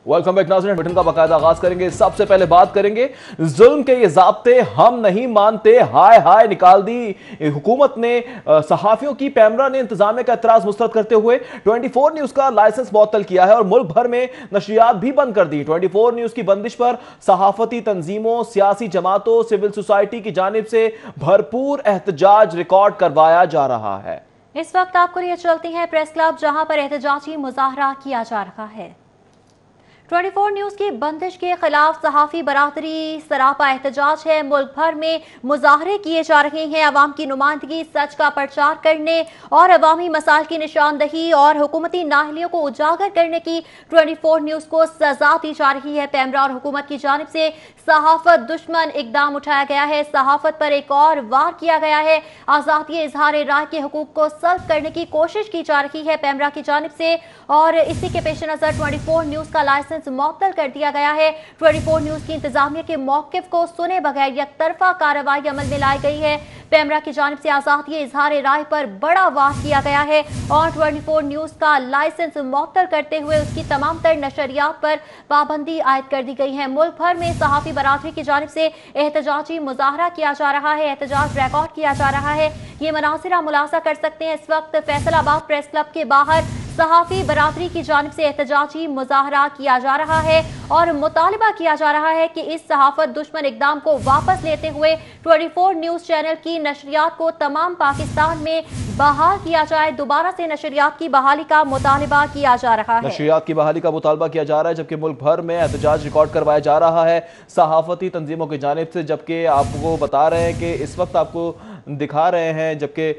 Welcome back नाज़रीन, bulletin का बाकायदा आगाज करेंगे। सबसे पहले बात करेंगे जुल्म के ये ज़ाब्ते हम नहीं मानते, हाय हाय निकाल दी हुकूमत ने। सहाफियों की पैमरा ने इंतजामिया का एतराज मुस्तरद करते हुए 24 न्यूज का लाइसेंस मुअत्तल किया है और मुल्क भर में नशरियात भी बंद कर दी। 24 न्यूज की बंदिश पर सहाफती तंजीमों, सियासी जमातों, सिविल सोसाइटी की जानिब से भरपूर एहतजाज रिकॉर्ड करवाया जा रहा है। इस वक्त आपको लिए चलती है प्रेस क्लब, जहां पर एहतजाजी मुजाहरा किया जा रहा है। 24 न्यूज की बंदिश के खिलाफ सहाफी बरादरी सरापा एहतजाज है। मुल्क भर में मुजाहरे किए जा रहे हैं। अवाम की नुमाइंदगी, सच का प्रचार करने और अवामी मसाइल की निशानदही और हुकूमती नाअहलियों को उजागर करने की 24 न्यूज को सजा दी जा रही है। पैमरा और हुकूमत की जानिब से सहाफत दुश्मन इकदाम उठाया गया है। सहाफत पर एक और वार किया गया है। आजादी इजहार राय के हुकूक को सल्ब करने की कोशिश की जा रही है पैमरा की जानिब से और इसी के पेश नजर 24 न्यूज का लाइसेंस मुअत्तल कर दिया गया है। 24 न्यूज की इंतजामिया के मौकिफ को सुने बगैर यकतरफा कार्रवाई अमल में लाई गई है। पैमरा की जानिब से आजादी इजहार राय पर बड़ा वार किया गया है और 24 न्यूज का लाइसेंस मुअत्तल करते हुए उसकी तमाम तर नशरियात पर पाबंदी आयद कर दी गई है। मुल्क भर में सहाफी बरादरी की जानिब से एहतजाजी मुजाहरा किया जा रहा है, एहतजाज रिकॉर्ड किया जा रहा है। ये मनासिर आप मुलाहिजा कर सकते हैं। इस वक्त फैसलाबाद प्रेस क्लब के बाहर सहाफी बरादरी की जानिब से एहतजाजी मुजाहरा किया जा रहा है और मुतालिबा किया जा रहा है कि इस सहाफत दुश्मन इकदाम को वापस लेते हुए 24 न्यूज चैनल की नशरियात को तमाम पाकिस्तान में बहाल किया जाए। दोबारा से नशरियात की बहाली का मुतालिबा किया जा रहा है। नशरियात की बहाली का मुतालबा किया जा रहा है, जबकि मुल्क भर में एहतजाज रिकॉर्ड करवाया जा रहा है सहाफती तंजीमों की जानिब से। जबकि आपको बता रहे हैं कि इस वक्त आपको दिखा रहे हैं, जबकि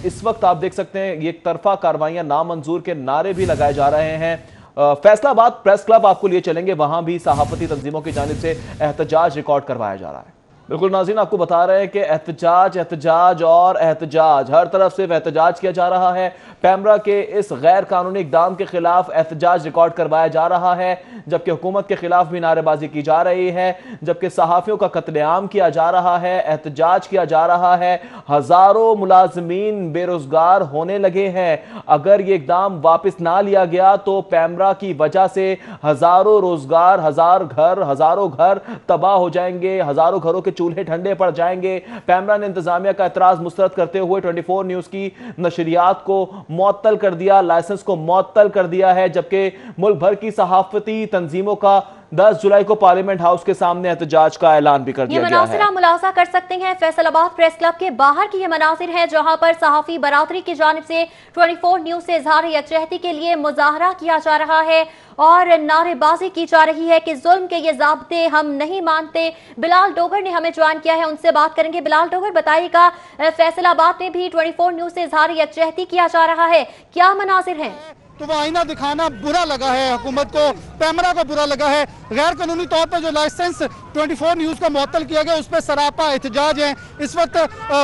इस वक्त आप देख सकते हैं एक तरफा कार्रवाइयां नामंजूर के नारे भी लगाए जा रहे हैं। फैसलाबाद प्रेस क्लब आपको लिए चलेंगे, वहां भी सहाफती तंजीमों की जानिब से एहतजाज रिकॉर्ड करवाया जा रहा है। बिल्कुल नाज़रीन, आपको बता रहे हैं कि एहतजाज एहतजाज और एहतजाज, हर तरफ से एहतजाज किया जा रहा है। पैमरा के इस गैर कानूनी इकदाम के खिलाफ एहतजाज रिकॉर्ड करवाया जा रहा है, जबकि हुकूमत के खिलाफ भी नारेबाजी की जा रही है, जबकि सहाफ़ियों का कत्लेआम किया जा रहा है, एहतजाज किया जा रहा है। हजारों मुलाजमीन बेरोजगार होने लगे हैं। अगर ये इकदाम वापस ना लिया गया तो पैमरा की वजह से हजारों रोजगार, हजारों घर तबाह हो जाएंगे, हजारों घरों के चूल्हे ठंडे पड़ जाएंगे। पैमरा ने इंतजामिया का एतराज मुस्तरद करते हुए 24 न्यूज की नशरियात को मुअत्तल कर दिया, लाइसेंस को मुअत्तल कर दिया है। जबकि मुल्क भर की सहाफती तंजीमों का 10 जुलाई को पार्लियामेंट हाउस के सामने एहतजाज का ऐलान भी कर दिया गया है। मनासिर आप मुलाहिजा कर सकते हैं। फैसलाबाद प्रेस क्लब के बाहर की ये मनासिर है, जहां पर सहाफी बरादरी की जानिब से 24 न्यूज से इजहार यकजहती के लिए मुजाहरा किया जा रहा है और नारेबाजी की जा रही है कि जुल्म के ये ज़ाब्ते हम नहीं मानते। बिलाल डोगर ने हमें ज्वाइन किया है, उनसे बात करेंगे। बिलाल डोगर, बताइएगा, फैसलाबाद में भी 24 न्यूज से इजहार यकजहती किया जा रहा है, क्या मनासिर हैं? तो वो आईना दिखाना बुरा लगा है हुकूमत को, पैमरा को बुरा लगा है। गैर कानूनी तौर पर जो लाइसेंस 24 न्यूज का मुअत्तल किया गया उस पर सरापा एहतजाज है। इस वक्त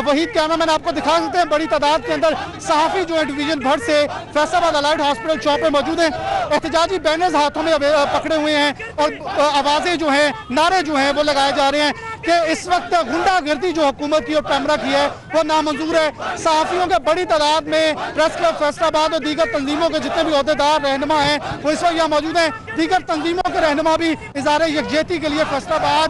वहीद कैमरामैन आपको दिखा सकते हैं, बड़ी तादाद के अंदर सहाफी जो है डिवीजन भर से फैसलाबाद अलाइड हॉस्पिटल चौक पे मौजूद हैं। एहतजाजी बैनर्स हाथों में पकड़े हुए हैं और आवाजें जो हैं, नारे जो हैं वो लगाए जा रहे हैं कि इस वक्त गुंडागर्दी जो हुकूमत की और पैमरा की है वो नामंजूर है। सहाफियों के बड़ी तादाद में प्रेस क्लब फैसलाबाद और दीगर तंजीमों के जितने भी अहदेदार रहनुमा हैं वो इस वक्त यहाँ मौजूद हैं। दीगर तंजीमों के रहनुमा भी इज़हार यकजहती के लिए फैसलाबाद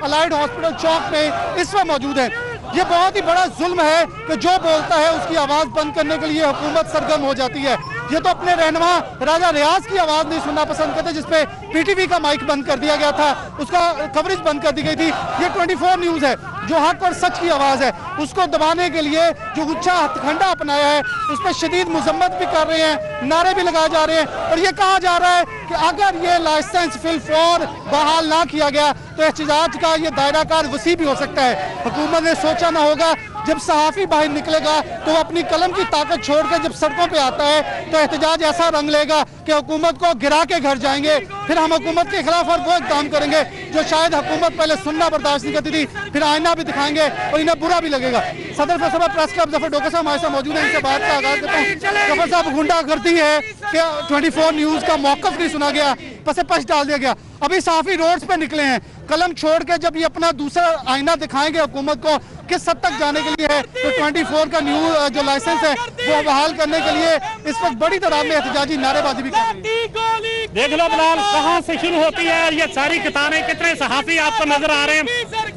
अलाइड हॉस्पिटल चौक में इस वक्त मौजूद है। ये बहुत ही बड़ा जुल्म है कि जो बोलता है उसकी आवाज बंद करने के लिए हुकूमत सरगर्म हो जाती है। ये तो अपने रहनुमा राजा रियाज की आवाज नहीं सुनना पसंद करते, जिसपे पीटीवी का माइक बंद कर दिया गया था, उसका कवरेज बंद कर दी गई थी। ये 24 न्यूज है जो हक और सच की आवाज है, उसको दबाने के लिए जो गुच्छा हथकंडा अपनाया है उस पर शदीद मजम्मत भी कर रहे हैं, नारे भी लगाए जा रहे हैं और ये कहा जा रहा है कि अगर ये लाइसेंस फिलफौर बहाल ना किया गया तो एहतजाज का ये दायरा कार वसी भी हो सकता है। हुकूमत ने सोचा ना होगा जब सहाफी बाहर निकलेगा तो वो अपनी कलम की ताकत छोड़कर जब सड़कों पे आता है तो एहतजाज ऐसा रंग लेगा कि हुकूमत को गिरा के घर जाएंगे। फिर हम हुकूमत के खिलाफ और वो इक़दाम करेंगे जो शायद हुकूमत पहले सुनना बर्दाश्त नहीं करती थी, फिर आईना भी दिखाएंगे और इन्हें बुरा भी लगेगा। सदर फैसला प्रेस क्लब जफर डोगर साहब हमारे साथ मौजूद है, इनसे बात का आगाज करता हूँ। जफर साहब, गुंडागर्दी है कि 24 न्यूज का मौकफ नहीं सुना गया, पसे पश डाल दिया गया। अभी सहाफी रोड्स पे निकले हैं, कलम छोड़ के जब ये अपना दूसरा आईना दिखाएंगे हुकूमत को किस हद तक जाने के लिए है, तो 24 का न्यू जो लाइसेंस है वो बहाल करने के लिए इस वक्त बड़ी तादाद में एहतजाजी नारेबाजी भी कर रही है। देख लो बिलाल कहाँ से शुरू होती है ये सारी कतारें, कितने सहाफ़ी आपको नजर आ रहे हैं।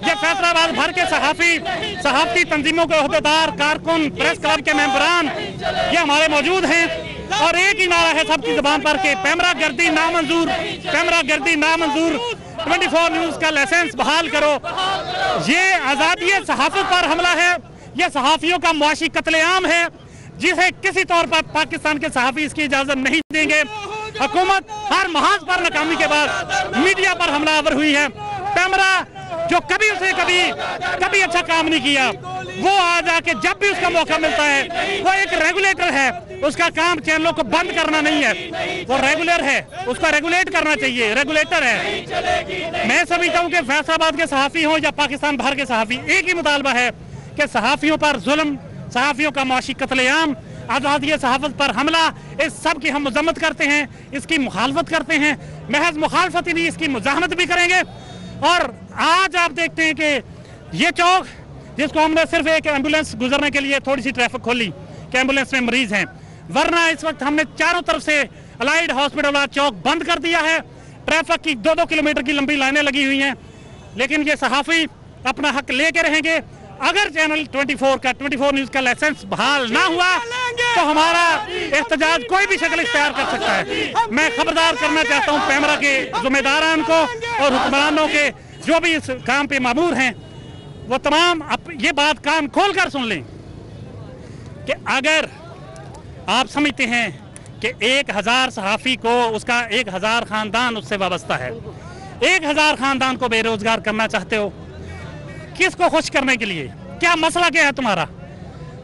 ये फैसलाबाद भर के सहाफ़ती तंजीमों के ओहदेदार, कारकुन, प्रेस क्लब के मेंबरान ये हमारे मौजूद हैं और एक ही नारा है सबकी जुबान पर के पैमरा गर्दी नामंजूर, पैमरा गर्दी नामंजूर, 24 न्यूज का लाइसेंस बहाल करो। ये आज़ादी सहाफ़त पर हमला है, ये सहाफ़ियों का मुआशी कत्लेआम है जिसे किसी तौर पर पाकिस्तान के सहाफ़ी इसकी इजाज़त नहीं देंगे। हुकूमत हर महाज पर नाकामी के बाद मीडिया पर हमलावर हुई है। पैमरा जो कभी अच्छा काम नहीं किया, वो आज आके जब भी उसका मौका मिलता है, वो एक रेगुलेटर है, उसका काम चैनलों को बंद करना नहीं है, वो रेगुलर है, उसका रेगुलेट करना चाहिए, रेगुलेटर है। मैं समझता हूँ कि फैसलाबाद के सहाफ़ी हों या पाकिस्तान भर के सहाफ़ी, एक ही मुतालबा है कि सहाफ़ियों पर जुल्म, सहाफ़ियों का मुआशी कत्लेआम, आज़ादी सहाफ़त पर हमला, इस सब की हम मजम्मत करते हैं, इसकी मुखालफत करते हैं। महज मुखालफत ही नहीं, इसकी मुजाहमत भी करेंगे। और आज आप देखते हैं कि ये चौक जिसको हमने सिर्फ एक एम्बुलेंस गुजरने के लिए थोड़ी सी ट्रैफिक खोली कि एम्बुलेंस में मरीज हैं, वरना इस वक्त हमने चारों तरफ से अलाइड हॉस्पिटल वाला चौक बंद कर दिया है। ट्रैफिक की 2-2 किलोमीटर की लंबी लाइनें लगी हुई हैं, लेकिन ये सहाफ़ी अपना हक लेके रहेंगे। अगर चैनल 24 न्यूज का लाइसेंस बहाल ना हुआ तो हमारा एहतजाज कोई भी शक्ल इख्तियार कर सकता है। मैं खबरदार करना चाहता हूं पैमरा के जिम्मेदारान को और हुक्मरानों के जो भी इस काम पे मामूर हैं, वो तमाम ये बात कान खोल कर सुन लें कि अगर आप समझते हैं कि 1000 सहाफ़ी को उसका 1000 खानदान उससे वाबस्ता है, 1000 खानदान को बेरोजगार करना चाहते हो, किसको खुश करने के लिए? क्या मसला क्या है तुम्हारा?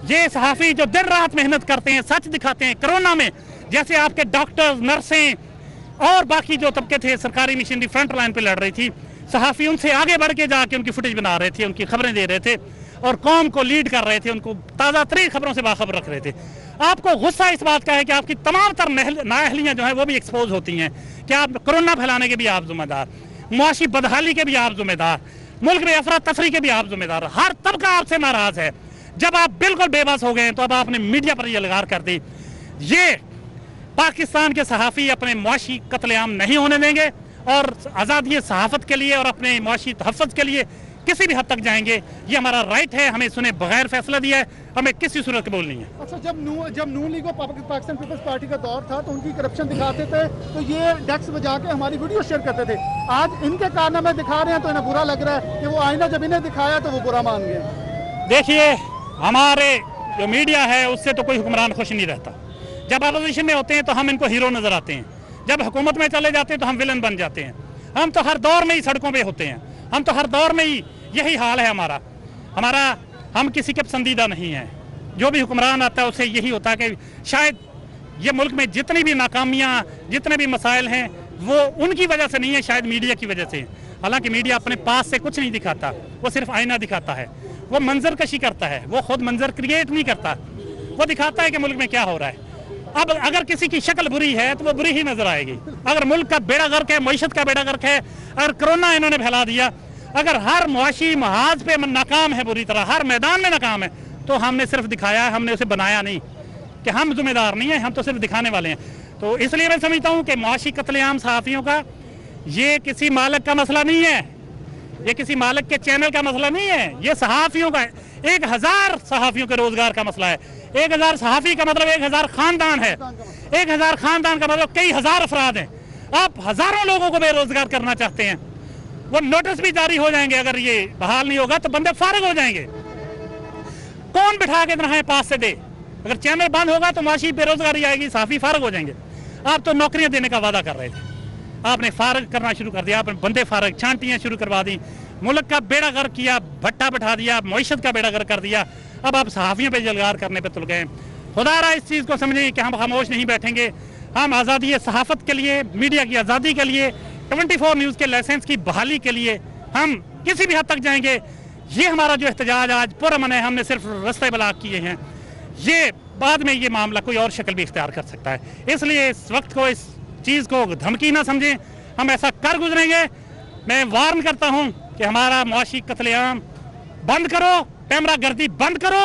ये सहाफ़ी जो दिन रात मेहनत करते हैं, सच दिखाते हैं, कोरोना में जैसे आपके डॉक्टर्स, नर्सें और बाकी जो तबके थे, सरकारी मशीनरी फ्रंट लाइन पे लड़ रही थी, सहाफ़ी उनसे आगे बढ़ के जाके उनकी फुटेज बना रहे थे, उनकी खबरें दे रहे थे और कौम को लीड कर रहे थे, उनको ताज़ा तरीन खबरों से बाखबर रख रहे थे। आपको गुस्सा इस बात का है कि आपकी तमाम तर नाअहलियाँ जो हैं वो भी एक्सपोज होती हैं कि आप कोरोना फैलाने के भी आप जिम्मेदार, मुआशी बदहाली के भी आप जिम्मेदार, मुल्क में अफरा तफरी के भी आप जिम्मेदार, हर तबका आपसे नाराज है। जब आप बिल्कुल बेबस हो गए तो अब आपने मीडिया पर ये लगार कर दी। ये पाकिस्तान के सहाफ़ी अपने मुआशी कत्लेआम नहीं होने देंगे और आज़ादी सहाफ़त के लिए और अपने मुआशी तहफ़्फ़ुज़ के लिए किसी भी हद तक जाएंगे। ये हमारा राइट है, हमें सुने बगैर फैसला दिया है, हमें किसी सूरत कबूल नहीं है। अच्छा, जब नून लीग और पाकिस्तान पीपल्स पार्टी का दौर था तो उनकी करप्शन दिखाते थे तो ये डेस्क बजा के हमारी वीडियो शेयर करते थे। आज इनके कारनामे दिखा रहे हैं तो इन्हें बुरा लग रहा है कि वो आईना जब इन्हें दिखाया तो वो बुरा मान गए। देखिए, हमारे जो मीडिया है उससे तो कोई हुक्मरान खुश नहीं रहता। जब अपोजिशन में होते हैं तो हम इनको हीरो नजर आते हैं, जब हुकूमत में चले जाते हैं तो हम विलन बन जाते हैं। हम तो हर दौर में ही सड़कों पे होते हैं, हम तो हर दौर में ही यही हाल है हमारा। हम किसी के पसंदीदा नहीं है। जो भी हुक्मरान आता है उससे यही होता है कि शायद ये मुल्क में जितनी भी नाकामियाँ, जितने भी मसाइल हैं वो उनकी वजह से नहीं है, शायद मीडिया की वजह से। हालांकि मीडिया अपने पास से कुछ नहीं दिखाता, वो सिर्फ आईना दिखाता है, वो मंजर कशी करता है, वो खुद मंजर क्रिएट नहीं करता, वो दिखाता है कि मुल्क में क्या हो रहा है। अब अगर किसी की शक्ल बुरी है तो वो बुरी ही नजर आएगी। अगर मुल्क का बेड़ा गर्क है, मईशत का बेड़ा गर्क है, अगर कोरोना इन्होंने फैला दिया, अगर हर मुआशी महाज पे नाकाम है, बुरी तरह हर मैदान में नाकाम है, तो हमने सिर्फ दिखाया है, हमने उसे बनाया नहीं कि हम जिम्मेदार नहीं है, हम तो सिर्फ दिखाने वाले हैं। तो इसलिए मैं समझता हूँ कि मुआशी कत्लेआम सहाफ़ियों का ये किसी मालिक का मसला नहीं है, ये किसी मालिक के चैनल का मसला नहीं है, ये सहाफ़ियों का 1000 सहाफ़ियों के रोजगार का मसला है। 1000 सहाफ़ी का मतलब 1000 खानदान है, 1000 खानदान का मतलब कई हजार अफराद हैं। आप हजारों लोगों को बेरोजगार करना चाहते हैं, वो नोटिस भी जारी हो जाएंगे। अगर ये बहाल नहीं होगा तो बंदे फारिग हो जाएंगे। कौन बिठा के इतना पास से दे? अगर चैनल बंद होगा तो माशी बेरोजगारी आएगी, सहाफ़ी फारिग हो जाएंगे। आप तो नौकरियां देने का वादा कर रहे थे, आपने फारिग करना शुरू कर दिया, आपने बंदे फारिग, छांटियां शुरू करवा दी, मुल्क का बेड़ा गर्क किया, भट्टा बैठा दिया, मईशत का बेड़ा गर्क कर दिया। अब आप सहाफ़ियों पे जलगार करने पे तुल गए। खुदारा इस चीज़ को समझें कि हम खामोश नहीं बैठेंगे। हम आज़ादी सहाफ़त के लिए, मीडिया की आज़ादी के लिए, 24 न्यूज़ के लाइसेंस की बहाली के लिए हम किसी भी हद तक जाएंगे। ये हमारा जो एहतजाज आज पुरअमन है, हमने सिर्फ रस्ते ब्लॉक किए हैं। ये बाद में ये मामला कोई और शक्ल भी इख्तियार कर सकता है, इसलिए इस वक्त को, इस चीज़ को धमकी ना समझें, हम ऐसा कर गुजरेंगे। मैं वार्न करता हूँ कि हमारा मुआशी कत्लेआम बंद करो, पैमरा गर्दी बंद करो,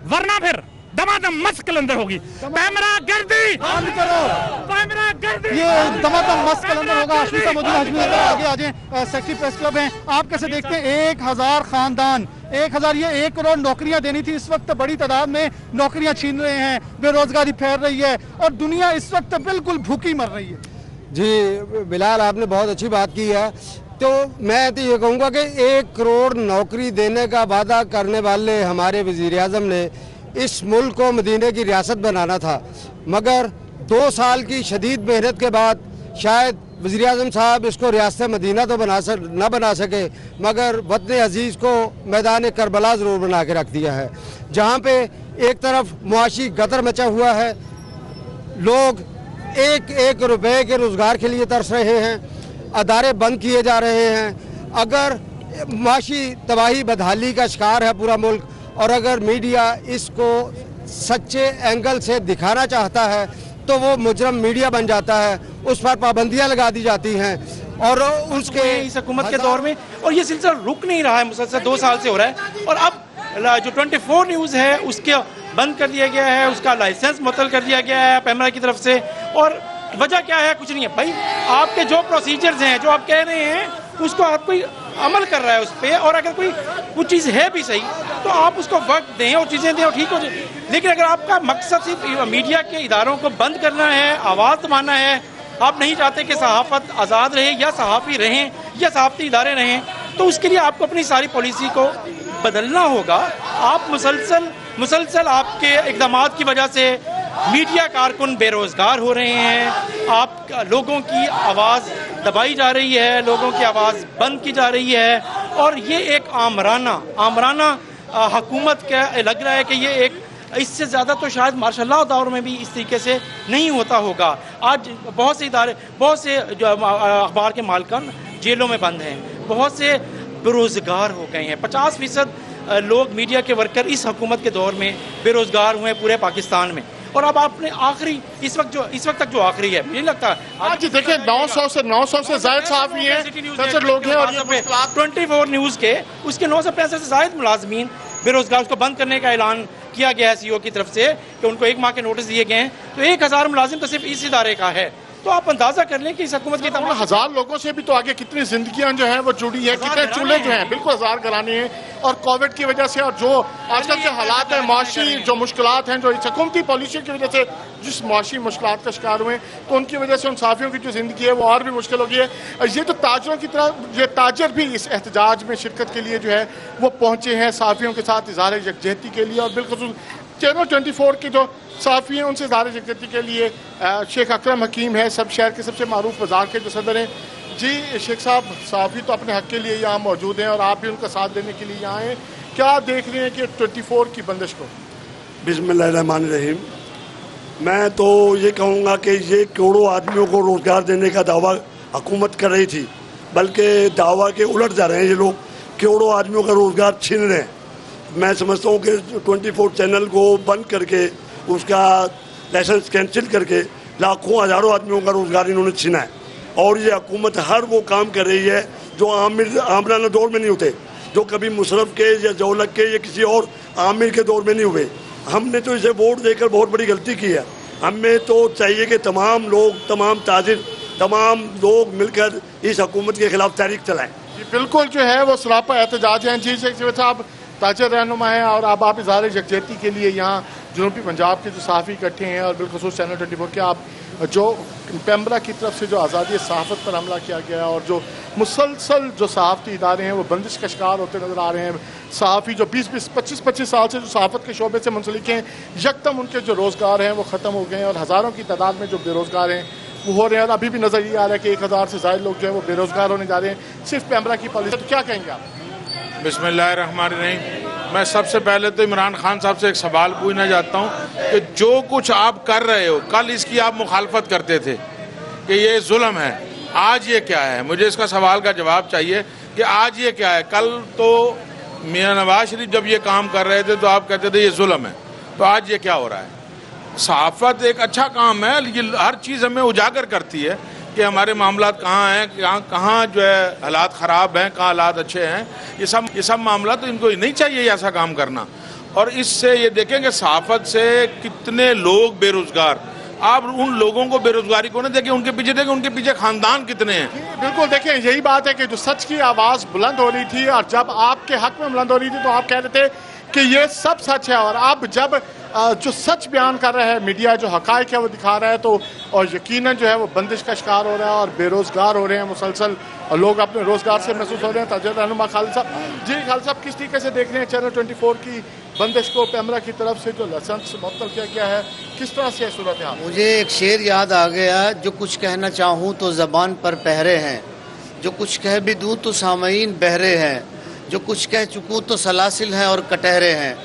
वरना फिर दमादम मस्त कलंदर होगी। पैमरा गर्दी, पैमरा गर्दी, ये दमादम मस्त कलंदर होगा। अश्मिता मोदी हाशमी आगे आ जाए, सेक्रेटरी प्रेस क्लब है, आप कैसे देखते हैं 1000 खानदान, 1000 ये 1 करोड़ नौकरियां देनी थी, इस वक्त बड़ी तादाद में नौकरियां छीन रहे हैं, बेरोजगारी फैल रही है और दुनिया इस वक्त बिल्कुल भूखी मर रही है। जी बिलाल, आपने बहुत अच्छी बात की है। तो मैं तो ये कहूँगा कि 1 करोड़ नौकरी देने का वादा करने वाले हमारे वज़ीर आज़म ने इस मुल्क को मदीने की रियासत बनाना था, मगर 2 साल की शदीद मेहनत के बाद शायद वज़ीर आज़म साहब इसको रियासत मदीना तो ना बना सके, मगर वतन अजीज़ को मैदान करबला ज़रूर बना के रख दिया है, जहाँ पे एक तरफ मुआशी गदर मचा हुआ है, लोग एक रुपए के रोज़गार के लिए तरस रहे हैं, अदारे बंद किए जा रहे हैं। अगर माशी तबाही बदहाली का शिकार है पूरा मुल्क, और अगर मीडिया इसको सच्चे एंगल से दिखाना चाहता है तो वो मुजरम मीडिया बन जाता है, उस पर पाबंदियां लगा दी जाती हैं और उसके इस हुकूमत के दौर में, और ये सिलसिला रुक नहीं रहा है, मुसलसल 2 साल से हो रहा है। और अब जो 24 न्यूज़ है उसके बंद कर दिया गया है, उसका लाइसेंस मुअत्तल कर दिया गया है पैमरा की तरफ से। और वजह क्या है? कुछ नहीं है भाई, आपके जो प्रोसीजर्स हैं, जो आप कह रहे हैं उसको आप कोई अमल कर रहा है उस पर, और अगर कोई कुछ चीज़ है भी सही तो आप उसको वक्त दें और चीज़ें दें और ठीक हो जाए। लेकिन अगर आपका मकसद सिर्फ मीडिया के इदारों को बंद करना है, आवाज़ दबाना है, आप नहीं चाहते कि सहाफ़त आज़ाद रहे या सहाफ़ी रहें या सहाफ़ती इदारे रहें, तो उसके लिए आपको अपनी सारी पॉलिसी को बदलना होगा। आप मुसलसल आपके इक़दाम की वजह से मीडिया कारकुन बेरोज़गार हो रहे हैं, आप लोगों की आवाज़ दबाई जा रही है, लोगों की आवाज़ बंद की जा रही है, और ये एक आमराना हुकूमत का लग रहा है कि ये एक, इससे ज़्यादा तो शायद मार्शल दौर में भी इस तरीके से नहीं होता होगा। आज बहुत से इदारे, बहुत से जो अखबार के मालिकान जेलों में बंद हैं, बहुत से बेरोज़गार हो गए हैं, 50% लोग मीडिया के वर्कर इस हुकूमत के दौर में बेरोज़गार हुए पूरे पाकिस्तान में। और अब आपने आखिरी इस वक्त तक जो आखिरी है, मुझे लगता है आज देखिए 900 से ज़ायद सहाफ़ी हैं, लोग हैं, और 24 न्यूज़ के उसके 965 से ज़ायद मुलाजमीन बेरोज़गार, उसको बंद करने का ऐलान किया गया है CEO की तरफ से कि उनको 1 माह के नोटिस दिए गए हैं। तो 1000 मुलाजिम तो सिर्फ इस इदारे का है। तो आप अंदाजा कर लें कि इस हुकूमत की तमाम 1000 लोगों से भी तो आगे कितनी जिंदगियां जो हैं वो जुड़ी हैं, कितने चूल्हे जो हैं, बिल्कुल 1000 घराने हैं। और कोविड की वजह से और जो आजकल के हालात हैं, माशी जो मुश्किलात हैं, जो इस हुकूमती पॉलिसी की वजह से जिस माशी मुश्किलात का शिकार हुए, तो उनकी वजह से उन सहाफ़ियों की जो ज़िंदगी है वो और भी मुश्किल हो गई है। ये तो ताजरों की तरह ये ताजर भी इस एहतजाज में शिरकत के लिए जो है वो पहुँचे हैं, सहाफ़ियों के साथ इज़हार यकजहती के लिए। और बिल्कुल चैनल 24 के जो सहाफ़ी हैं उनसे इज़हार यकजहती के लिए शेख अकरम हकीम है, सब शहर के सबसे मारूफ बाज़ार के जो सदर हैं। जी शेख साहब, सहाफ़ी तो अपने हक़ के लिए यहाँ मौजूद हैं और आप भी उनका साथ देने के लिए यहाँ हैं, क्या देख रहे हैं कि 24 की बंदिश को? बिस्मिल्लाहिर्रहमानिर्रहीम। मैं तो ये कहूँगा कि ये करोड़ों आदमियों को रोज़गार देने का दावा हुकूमत कर रही थी, बल्कि दावा के उलट जा रहे हैं ये लोग, करोड़ों आदमियों का रोज़गार छीन रहे हैं। मैं समझता हूँ कि 24 चैनल को बंद करके उसका लाइसेंस कैंसिल करके लाखों हज़ारों आदमियों का रोज़गार इन्होंने छीना है। और ये हुकूमत हर वो काम कर रही है जो आमराना दौर में नहीं होते, जो कभी मुशर्रफ के या जौलक के या किसी और आमिर के दौर में नहीं हुए। हमने तो इसे वोट देकर बहुत बड़ी गलती की है। हमें तो चाहिए कि तमाम लोग, तमाम ताजिर, तमाम लोग मिलकर इस हुकूमत के खिलाफ तहरीक चलाएँ। बिल्कुल जो है वो सरापा एहतजाज हैं। जी शेख साहब ताजर रहनुमा हैं और अब आप इज़हार यकजहती के लिए यहाँ जनूबी पंजाब के जो सहाफ़ी इकट्ठे हैं और बिलखुसूस चैनल 24 के आप जो पैमरा की तरफ से जो आज़ादी सहाफ़त पर हमला किया गया और जो मुसलसल जो सहाफ़ती इदारे हैं वो बंदिश का शिकार होते नज़र आ रहे हैं। सहाफ़ी जो 25 साल से जो सहाफ़त के शोबे से मुंसलिक हैं, यकदम उनके जो रोज़गार हैं वो ख़त्म हो गए हैं और हज़ारों की तादाद में जो बेरोज़गार हैं वो हो रहे हैं। और अभी भी नज़र ये आ रहा है कि 1000 से ज़ायद लोग जो है वो बेरोज़गार होने जा रहे हैं सिर्फ पैमरा की पॉलिसी। तो क्या कहेंगे आप? बिस्मिल्लाहिर्रहमानिर्रहीम। मैं सबसे पहले तो इमरान खान साहब से एक सवाल पूछना चाहता हूँ कि जो कुछ आप कर रहे हो, कल इसकी आप मुखालफत करते थे कि ये जुल्म है, आज ये क्या है? मुझे इसका सवाल का जवाब चाहिए कि आज ये क्या है। कल तो मियां नवाज शरीफ जब ये काम कर रहे थे तो आप कहते थे ये जुल्म है, तो आज ये क्या हो रहा है? सहाफ़त एक अच्छा काम है, ये हर चीज़ हमें उजागर करती है कि हमारे मामलात कहाँ हैं, कहाँ जो है हालात ख़राब हैं, कहाँ हालात अच्छे हैं। ये सब मामला तो इनको नहीं चाहिए ऐसा काम करना। और इससे ये देखेंगे सहाफत से कितने लोग बेरोजगार, आप उन लोगों को बेरोजगारी को ना देखें, उनके पीछे देखें उनके पीछे खानदान कितने हैं। बिल्कुल, देखिए यही बात है कि जो सच की आवाज़ बुलंद हो रही थी और जब आपके हक में बुलंद हो रही थी तो आप कह रहे थे कि ये सब सच है, और अब जब जो सच बयान कर रहा है मीडिया, जो हकायक है वो दिखा रहा है, तो और यकीनन जो है वो बंदिश का शिकार हो रहा है और बेरोजगार हो रहे हैं मुसलसल, और लोग अपने रोजगार से महसूस हो रहे हैं। ताजर रहनुमा खालिद साहब, जी खालिद साहब, किस तरीके से देख रहे हैं चैनल 24 की बंदिश को पैमरा की तरफ से जो लाइसेंस मुअत्तल किया गया है, किस तरह से सूरत है? मुझे एक शेर याद आ गया, जो कुछ कहना चाहूँ तो ज़बान पर पहरे हैं, जो कुछ कह भी दूँ तो सामईन बहरे हैं, जो कुछ कह चुकूँ तो सलासिल हैं और कटहरे हैं।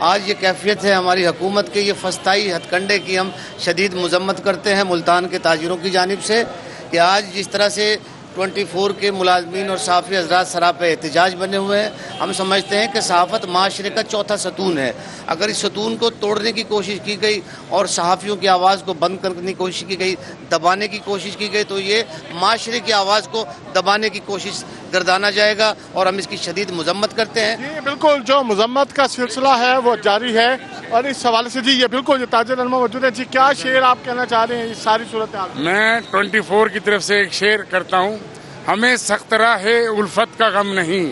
आज ये कैफियत है हमारी हुकूमत के, ये फस्ताई हथकंडे की हम शदीद मजम्मत करते हैं मुल्तान के ताजिरों की जानिब से, कि आज जिस तरह से 24 के मुलाजमीन और सहाफ़ी हज़रात सरापे एहतजाज बने हुए हैं। हम समझते हैं कि सहाफ़त माशरे का चौथा सतून है। अगर इस सतून को तोड़ने की कोशिश की गई और सहाफ़ियों की आवाज़ को बंद करने की कोशिश की गई, दबाने की कोशिश की गई, तो ये माशरे की आवाज़ को दबाने की कोशिश गर्दाना जाएगा और हम इसकी शदीद मजम्मत करते हैं। जी बिल्कुल, जो मजम्मत का सिलसिला है वो जारी है, और इस हवाले से जी ये बिल्कुल जो ताजर रहनुमा मौजूद है, जी क्या शेर आप कहना चाह रहे हैं इस सारी सूरत हाल? मैं 24 की तरफ से एक शेर करता हूँ, हमें सख्त राहे उल्फत का गम नहीं,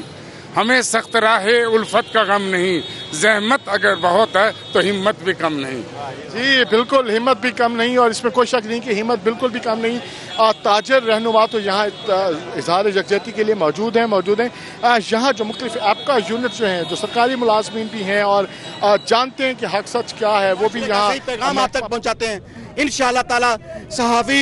हमें सख्त राहे उल्फत का गम नहीं, ज़हमत अगर बहुत है तो हिम्मत भी कम नहीं। जी बिल्कुल, हिम्मत भी कम नहीं, और इसमें कोई शक नहीं कि हिम्मत बिल्कुल भी कम नहीं। ताजर रहनुमा तो यहाँ इजहार यकजहती के लिए मौजूद हैं। यहाँ जो मुख्तलिफ आपका यूनिट जो हैं, जो सरकारी मुलाजमीन भी हैं और जानते हैं कि हक सच क्या है, वो भी यहाँ पैगाम आप तक पहुँचाते हैं। इंशाअल्लाह ताला सहाफ़ी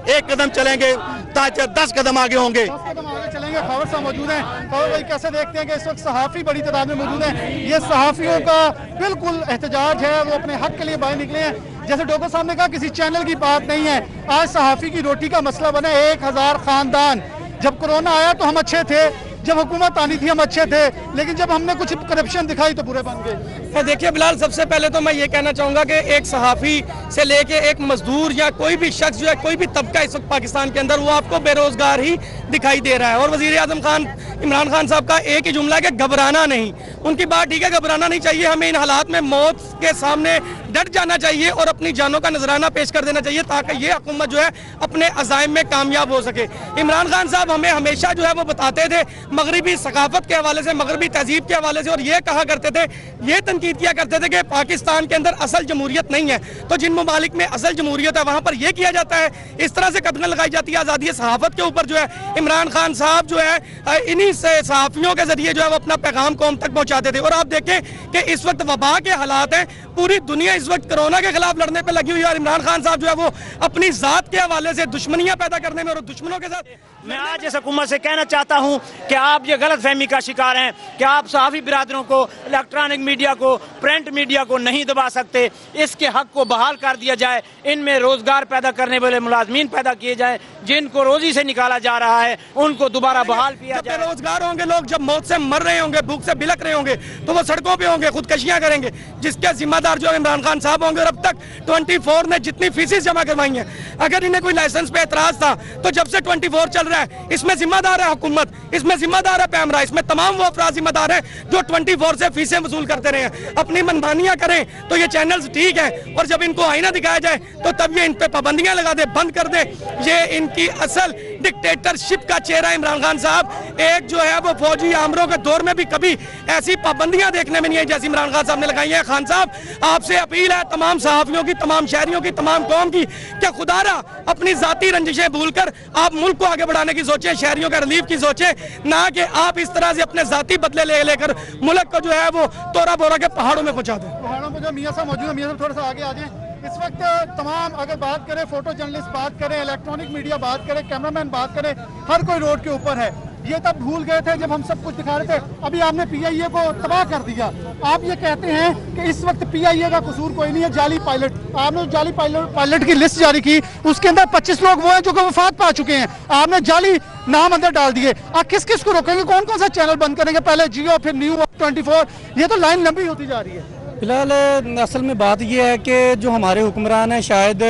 एक कदम चलेंगे, ताजर 10 कदम आगे होंगे। 10 कदम आगे चलेंगे। खबर साहब मौजूद हैं। खबर भाई, कैसे देखते हैं कि इस वक्त सहाफ़ी बड़ी तादाद में मौजूद हैं? ये सहाफ़ियों का बिल्कुल एहतजाज है, वो अपने हक के लिए बाहर निकले हैं। जैसे डॉक्टर साहब ने कहा, किसी चैनल की बात नहीं है, आज सहाफ़ी की रोटी का मसला बना। 1000 खानदान, जब कोरोना आया तो हम अच्छे थे, जब हुकूमत आनी थी हम अच्छे थे, लेकिन जब हमने कुछ करप्शन दिखाई तो बुरे बन गए। देखिए बिलाल, सबसे पहले तो मैं ये कहना चाहूँगा कि एक सहाफ़ी से लेके एक मजदूर या कोई भी शख्स जो है, कोई भी तबका इस वक्त पाकिस्तान के अंदर, वो आपको बेरोजगार ही दिखाई दे रहा है। और वज़ीर आज़म खान इमरान खान साहब का एक ही जुमला है कि घबराना नहीं। उनकी बात ठीक है, घबराना नहीं चाहिए, हमें इन हालात में मौत के सामने डट जाना चाहिए और अपनी जानों का नजराना पेश कर देना चाहिए, ताकि ये हुकूमत जो है अपने अज़ाइम में कामयाब हो सके। इमरान खान साहब हमें हमेशा जो है वो बताते थे मगरबी सकाफत के हवाले से, मगरबी तहजीब के हवाले से, और ये कहा करते थे, ये तनकीद किया करते थे कि पाकिस्तान के अंदर असल जमहूरियत नहीं है, तो जिन ममालिक में असल जमहूरियत है वहाँ पर यह किया जाता है, इस तरह से कदम लगाई जाती है आज़ादी सहाफ़त के ऊपर। जो है इमरान खान साहब जो है इन्हीं से सहाफ़ियों के जरिए जो है वो अपना पैगाम कौम तक पहुँचाते थे। और आप देखें कि इस वक्त वबा के हालात हैं, पूरी दुनिया इस वक्त कोरोना के खिलाफ लड़ने पे लगी हुई है, और इमरान खान साहब जो है वो अपनी जात के हवाले से दुश्मनियां पैदा करने में और दुश्मनों के साथ। मैं आज इस हुकूमत से कहना चाहता हूं कि आप ये गलत फहमी का शिकार हैं कि आप सहाफ़ी बिरादरों को, इलेक्ट्रॉनिक मीडिया को, प्रिंट मीडिया को नहीं दबा सकते। इसके हक को बहाल कर दिया जाए, इनमें रोजगार पैदा करने वाले मुलाजमीन पैदा किए जाए, जिनको रोजी से निकाला जा रहा है उनको दोबारा बहाल किया जाए। बेरोजगार होंगे लोग, जब मौत से मर रहे होंगे, भूख से बिलक रहे होंगे, तो वो सड़कों पे होंगे, खुदकशियां करेंगे, जिसके जिम्मेदार जो इमरान खान साहब होंगे। और अब तक 24 ने जितनी फीसें जमा करवाई हैं, अगर इन्हें कोई लाइसेंस पे एतराज था तो जब से 24 चल रहा है, इसमें जिम्मेदार है हुकूमत, इसमें जिम्मेदार है पैमरा, इसमें तमाम वो अफराद जिम्मेदार हैं जो 24 से फीसें वसूल करते रहे हैं। अपनी मनमानियां करें तो ये चैनल्स ठीक है, और जब इनको आईना दिखाया जाए तो तब ये इन पे पाबंदियां लगा दे, बंद कर दे। ये इनकी असल डिक्टेटरशिप का चेहरा इमरान खान साहब। एक जो है वो फौजी आमरों के दौर में भी कभी ऐसी पाबंदियां देखने में नहीं आई जैसी इमरान खान साहब ने लगाई है। खान साहब, आपसे अपील है तमाम सहाफियों की, तमाम शहरियों की, तमाम कौम की, क्या खुदारा अपनी जाती रंजिशें भूलकर आप मुल्क को आगे बढ़ाने की सोचें, शहरियों का रिलीफ की सोचें, ना कि आप इस तरह से अपने जाती बदले लेकर मुल्क को जो है वो तोरा बोरा के पहाड़ों में पहुंचा दें। पहाड़ों में जो मियां साहब मौजूद है, मियां साहब थोड़ा सा आगे आ जाए। इस वक्त तमाम अगर बात करें, फोटो जर्नलिस्ट बात करें, इलेक्ट्रॉनिक मीडिया बात करें, कैमरामैन बात करें, हर कोई रोड के ऊपर है। ये तब भूल गए थे जब हम सब कुछ दिखा रहे थे, अभी आपने PIA को तबाह कर दिया। आप ये कहते हैं कि इस वक्त PIA का कसूर कोई नहीं है, जाली पायलट, आपने जाली पायलट की लिस्ट जारी की, उसके अंदर 25 लोग वो हैं जो कि वफात पा चुके हैं, आपने जाली नाम अंदर डाल दिए। आप किस किस को रोकेंगे, कौन कौन सा चैनल बंद करेंगे, पहले जियो फिर न्यू 24? ये तो लाइन लंबी होती जा रही है। फिलहाल असल में बात यह है कि जो हमारे हुक्मरान हैं, शायद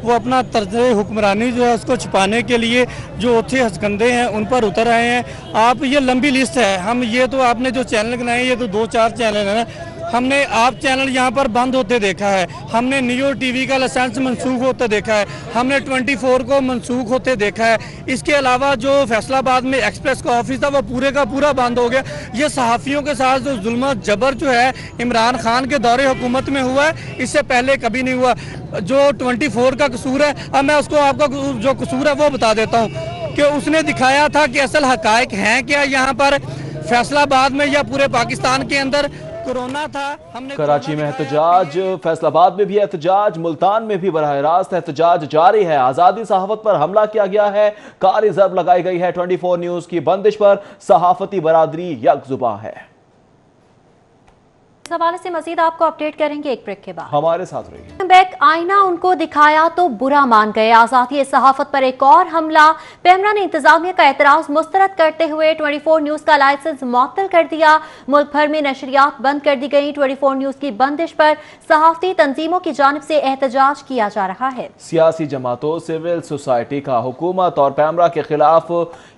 वो अपना तर्ज हुक्मरानी जो है उसको छुपाने के लिए जो ओथे हथकंडे हैं उन पर उतर आए हैं। आप ये लंबी लिस्ट है, हम ये तो आपने जो चैनल बनाए ये तो 2-4 चैनल हैं, हमने आप चैनल यहाँ पर बंद होते देखा है, हमने नियो टीवी का लाइसेंस मनसूख होते देखा है, हमने 24 को मनसूख होते देखा है। इसके अलावा जो फैसलाबाद में एक्सप्रेस का ऑफिस था वो पूरे का पूरा बंद हो गया। ये सहाफ़ियों के साथ जो जुल्म जबर जो है इमरान खान के दौरे हुकूमत में हुआ है, इससे पहले कभी नहीं हुआ। जो 24 का कसूर है, अब मैं उसको आपका जो कसूर है वो बता देता हूँ कि उसने दिखाया था कि असल हकायक हैं क्या यहाँ पर फैसलाबाद में या पूरे पाकिस्तान के अंदर कोरोना था। हमने कराची में एहतजाज, फैसलाबाद में भी एहतजाज, मुल्तान में भी बराह रास्त एहतजाज जारी है। आजादी सहाफत पर हमला किया गया है, कारी ज़रब लगाई गई है। 24 न्यूज की बंदिश पर सहाफती बरादरी यकजुबां है। इस हवाले से मजीद आपको अपडेट करेंगे एक ब्रेक के बाद। हमारे साथ रहिए। बैक आईना उनको दिखाया तो बुरा मान गए। आजादी सहाफत पर एक और हमला। पैमरा ने इंतजामिया का एतराज मुस्तरद करते हुए 24 न्यूज का लाइसेंस मुअत्तल कर दिया। मुल्क भर में नशरियात बंद कर दी गई। 24 न्यूज की बंदिश पर सहाफती तंजीमों की जानिब से एहतजाज किया जा रहा है। सियासी जमातों, सिविल सोसाइटी का हुकूमत और पैमरा के खिलाफ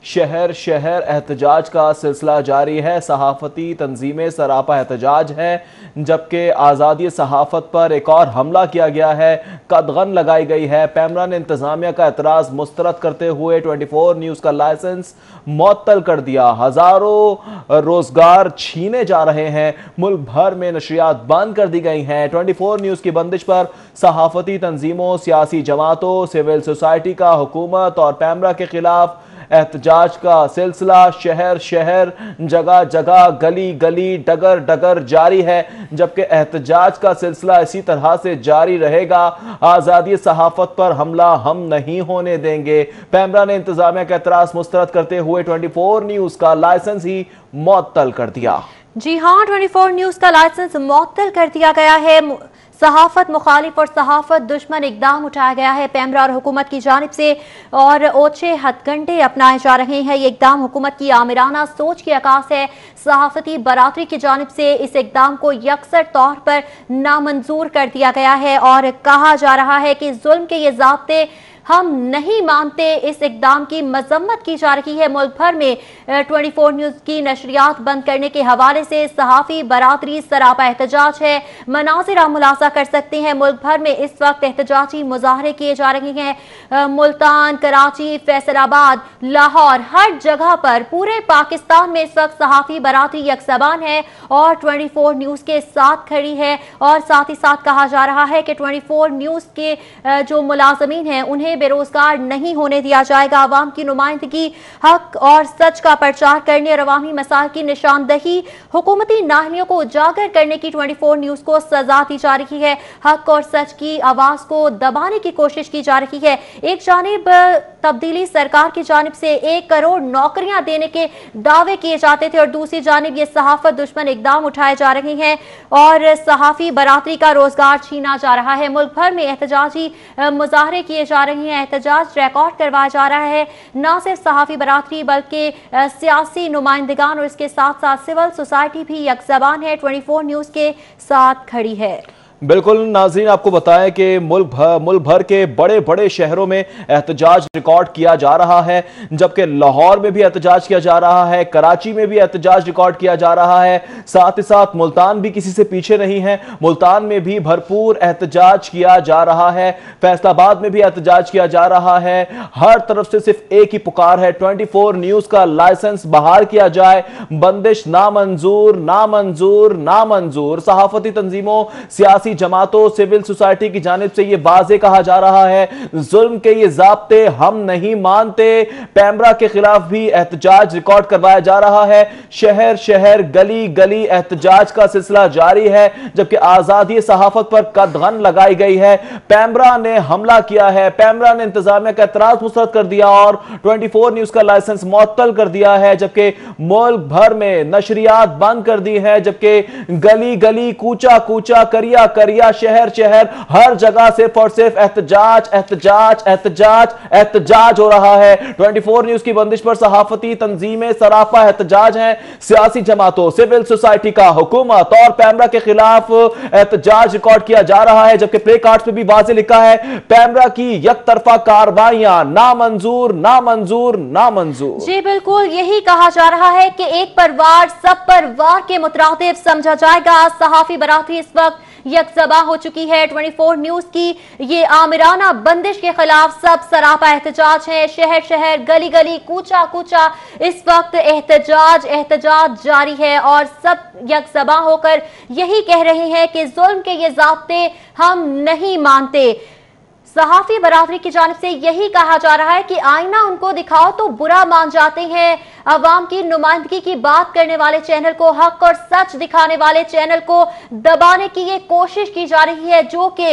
शहर शहर एहतजाज का सिलसिला जारी है। सहाफती तंजीमें सरापा एहतजाज है, जबकि आज़ादी सहाफत पर एक और हमला किया गया है, कदगन लगाई गई है। पैमरा ने इंतजामिया का एतराज मुस्तरद करते हुए 24 न्यूज का लाइसेंस मुअत्तल कर दिया। हजारों रोजगार छीने जा रहे हैं। मुल्क भर में नशरियात बंद कर दी गई हैं। 24 न्यूज की बंदिश पर सहाफती तंजीमों, सियासी जमातों, सिविल सोसाइटी का हुकूमत और पैमरा के खिलाफ एहतजाज का सिलसिला शहर शहर, जगह जगह, गली गली, डगर डगर जारी है, जबकि एहतजाज का सिलसिला इसी तरह से जारी रहेगा। आज़ादी सहाफत पर हमला हम नहीं होने देंगे। पैमरा ने इंतजामिया का एतराज मुस्तरद करते हुए 24 न्यूज का लाइसेंस ही मुअत्तल कर दिया। जी हाँ, 24 न्यूज का लाइसेंस मुअत्तल कर दिया गया है। सहाफत मुखालिफ और सहाफत दुश्मन इकदाम उठाया गया है पैमरा और हुकूमत की जानिब से, और ओछे हथकंडे अपनाए जा रहे हैं। ये इकदाम हुकूमत की आमिराना सोच की अकास है। सहाफती बरादरी की जानिब से इस इकदाम को यकसर तौर पर नामंजूर कर दिया गया है और कहा जा रहा है कि जुल्म के ये ज़ाब्ते हम नहीं मानते। इस इकदाम की मजम्मत की जा रही है। मुल्क भर में 24 न्यूज की नशरियात बंद करने के हवाले से सहाफी बरादरी सरापा एहतजाज है। मनाजिर आप मुलाजा कर सकते हैं। मुल्क भर में इस वक्त एहतजाजी मुजाहरे किए जा रहे हैं। मुल्तान, कराची, फैसलाबाद, लाहौर, हर जगह पर पूरे पाकिस्तान में इस वक्त सहाफी बरादरी यकसबान है और 24 न्यूज के साथ खड़ी है। और साथ ही साथ कहा जा रहा है कि 24 न्यूज के जो मुलाजमीन हैं उन्हें बेरोजगार नहीं होने दिया जाएगा। अवाम की नुमाइंदगी, हक और सच का प्रचार करने और अवामी मसाइल की निशानदही, हुकूमती नाहियों को उजागर करने की 24 न्यूज को सजा दी जा रही है। हक और सच की आवाज को दबाने की कोशिश की जा रही है। एक जानिब तब्दीली सरकार की जानिब से 1 करोड़ नौकरियां देने के दावे किए जाते थे और दूसरी जानिब ये सहाफत दुश्मन इकदाम उठाए जा रहे हैं और सहाफी बरादरी का रोजगार छीना जा रहा है। मुल्क भर में एहतजाजी मुजाहरे किए जा रहे हैं। एहतजाज रिकॉर्ड करवाया जा रहा है। न सिर्फ सहाफी बरादरी बल्कि सियासी नुमाइंदगान और इसके साथ साथ सिविल सोसाइटी भी यकज़बान है, 24 न्यूज के साथ खड़ी है। बिल्कुल नाज़रीन, आपको बताएं कि मुल्क भर के बड़े बड़े शहरों में एहतजाज रिकॉर्ड किया जा रहा है, जबकि लाहौर में भी एहतजाज किया जा रहा है, कराची में भी एहतजाज रिकॉर्ड किया जा रहा है। साथ ही साथ मुल्तान भी किसी से पीछे नहीं है। मुल्तान में भी भरपूर एहतजाज किया जा रहा है। फैसलाबाद में भी एहतजाज किया जा रहा है। हर तरफ से सिर्फ एक ही पुकार है, 24 न्यूज का लाइसेंस बहाल किया जाए। बंदिश नामंजूर, नामंजूर, नामंजूर। सहाफती तंजीमों, सियासी जमातों, सिविल सोसाइटी की जानिब से यह वाज़े कहा जा रहा है, जुल्म के ये ज़ाब्ते हम नहीं मानते। पैमरा के खिलाफ भी एहतजाज रिकॉर्ड करवाया जा रहा है। शहर शहर, गली गली एहतजाज का सिलसिला जारी है, जबकि आजादी सहाफत पर कदगन लगाई गई है। पैमरा ने हमला किया है। पैमरा ने इंतजामिया का एतराज मुस्तरद कर दिया और 24 न्यूज का लाइसेंस मुअत्तल कर दिया है, जबकि मुल्क भर में नशरियात बंद कर दी है, जबकि गली गली, कूचा कूचा, करिया करिया, शहर शहर हर जगह सिर्फ और सिर्फ एहतजाज एहतजाज एहतजाज एहतजाज हो रहा है। 24 न्यूज की बंदिश पर सहाफती तंजीमें सरापा एहतजाज हैं। सियासी जमातों, सिविल सोसाइटी का, हुकूमत और पैमरा के खिलाफ एहतजाज रिकॉर्ड किया जा रहा है, जबकि प्ले कार्ड्स पे भी वाज़े लिखा है पैमरा की यकतरफा कार्रवाइयां नामंजूर नामंजूर नामंजूर। जी बिल्कुल, यही कहा जा रहा है कि एक परिवार सब परिवार के मुतरादिफ समझा जाएगा। सहाफी बरादरी इस वक्त यकजबा हो चुकी है। 24 न्यूज की ये आमिराना बंदिश के खिलाफ सब सरापा एहतजाज है। शहर शहर, गली गली, कूचा कूचा इस वक्त एहतजाज एहतजाज जारी है और सब यकजबा होकर यही कह रहे हैं कि जुल्म के ये ज़ाब्ते हम नहीं मानते। सहाफी बरादरी की जानिब से यही कहा जा रहा है कि आईना उनको दिखाओ तो बुरा मान जाते हैं। अवाम की नुमाइंदगी की बात करने वाले चैनल को, हक और सच दिखाने वाले चैनल को दबाने की ये कोशिश की जा रही है, जो कि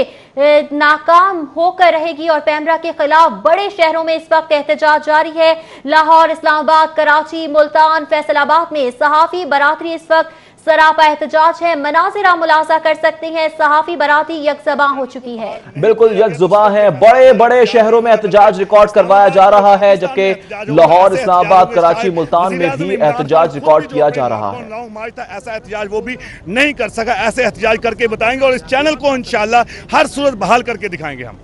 नाकाम होकर रहेगी। और पैमरा के खिलाफ बड़े शहरों में इस वक्त एहतजाज जारी है। लाहौर, इस्लामाबाद, कराची, मुल्तान, फैसलाबाद में सहाफी बरादरी इस वक्त सरापा एहतजाज है। मनाजिर आप मुलाजा कर सकते हैं, सहाफी बरादरी यकजुबां हो चुकी है। बिल्कुल यकजुबां है। बड़े बड़े शहरों में एहतजाज रिकॉर्ड करवाया जा रहा है, जबकि लाहौर, इस्लामाबाद, कराची, मुल्तान में भी एहतजाज रिकॉर्ड किया जा रहा है। ऐसा एहतजाज वो भी नहीं कर सका, ऐसे एहतजाज करके बताएंगे और इस चैनल को इंशाल्लाह हर सूरत बहाल करके दिखाएंगे हम।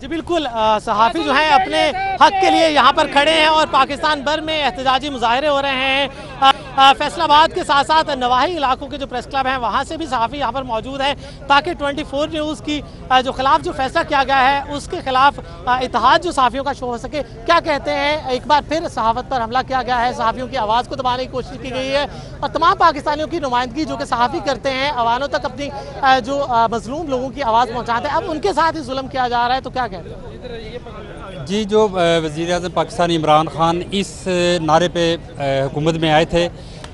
जी बिल्कुल, सहाफ़ी जो हैं अपने हक के लिए यहाँ पर खड़े हैं और पाकिस्तान भर में एहतजाजी मुजाहरे हो रहे हैं। फैसलाबाद के साथ साथ नवाही इलाकों के जो प्रेस क्लब हैं वहाँ से भी सहाफ़ी यहाँ पर मौजूद हैं, ताकि 24 न्यूज़ की जो खिलाफ जो फैसला किया गया है उसके खिलाफ इत्तेहाद जो सहाफ़ियों का शो हो सके। क्या कहते हैं, एक बार फिर सहाफ़त पर हमला किया गया है, सहाफ़ियों की आवाज़ को दबाने की कोशिश की गई है और तमाम पाकिस्तानियों की नुमाइंदगी जो कि सहाफ़ी करते हैं, अवानों तक अपनी जो मजलूम लोगों की आवाज़ पहुँचाते हैं, अब उनके साथ ही जुल्म किया जा रहा है। तो क्या कहते हैं? जी, जो वज़ीर-ए-आज़म पाकिस्तान इमरान खान इस नारे पे हुकूमत में आए थे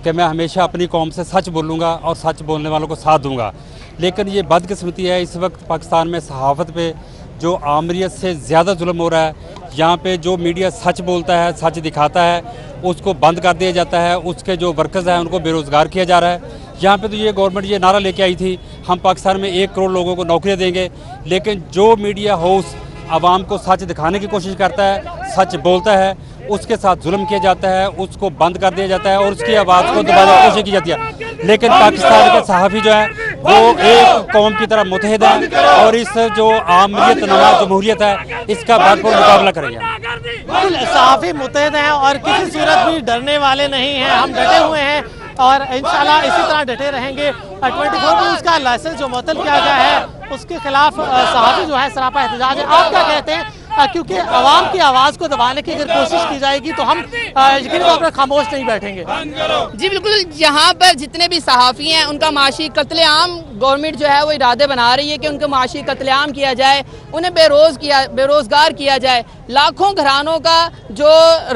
कि मैं हमेशा अपनी कौम से सच बोलूँगा और सच बोलने वालों को साथ दूँगा, लेकिन ये बदकिस्मती है इस वक्त पाकिस्तान में सहाफ़त पे जो आमरीत से ज़्यादा जुल्म हो रहा है। यहाँ पे जो मीडिया सच बोलता है, सच दिखाता है, उसको बंद कर दिया जाता है, उसके जो वर्कर्स हैं उनको बेरोज़गार किया जा रहा है। यहाँ पे तो ये गवर्नमेंट ये नारा लेके आई थी हम पाकिस्तान में 1 करोड़ लोगों को नौकरियाँ देंगे, लेकिन जो मीडिया हाउस आवाम को सच दिखाने की कोशिश करता है, सच बोलता है, उसके साथ जुल्म किया जाता है, उसको बंद कर दिया जाता है और उसकी आवाज़ को दबाने की कोशिश की जाती है। लेकिन पाकिस्तान के सहाफ़ी जो है वो एक कौम की तरह मुतहद है और इस जो आमरीत नमा जमहूरियत है इसका भरपूर मुकाबला करेंगे। सहाफ़ी मुतहद हैं और किसी सूरत भी डरने वाले नहीं हैं, हम डटे हुए हैं और इंशाल्लाह इसी तरह डटे रहेंगे। 24 न्यूज़ का लाइसेंस जो मुअत्तल किया गया है उसके खिलाफ सहाफ़ी जो है सरापा एहतजाज है। आप क्या कहते हैं, क्योंकि आवाम की आवाज़ को दबाने की अगर कोशिश की जाएगी तो हम यकीनी तौर पर खामोश नहीं बैठेंगे? जी बिल्कुल, यहाँ पर जितने भी सहाफ़ी हैं उनका माशी कत्लेआम गवर्नमेंट जो है वो इरादे बना रही है कि उनका माशी कत्लेआम किया जाए, उन्हें बेरोज़गार किया जाए। लाखों घरानों का जो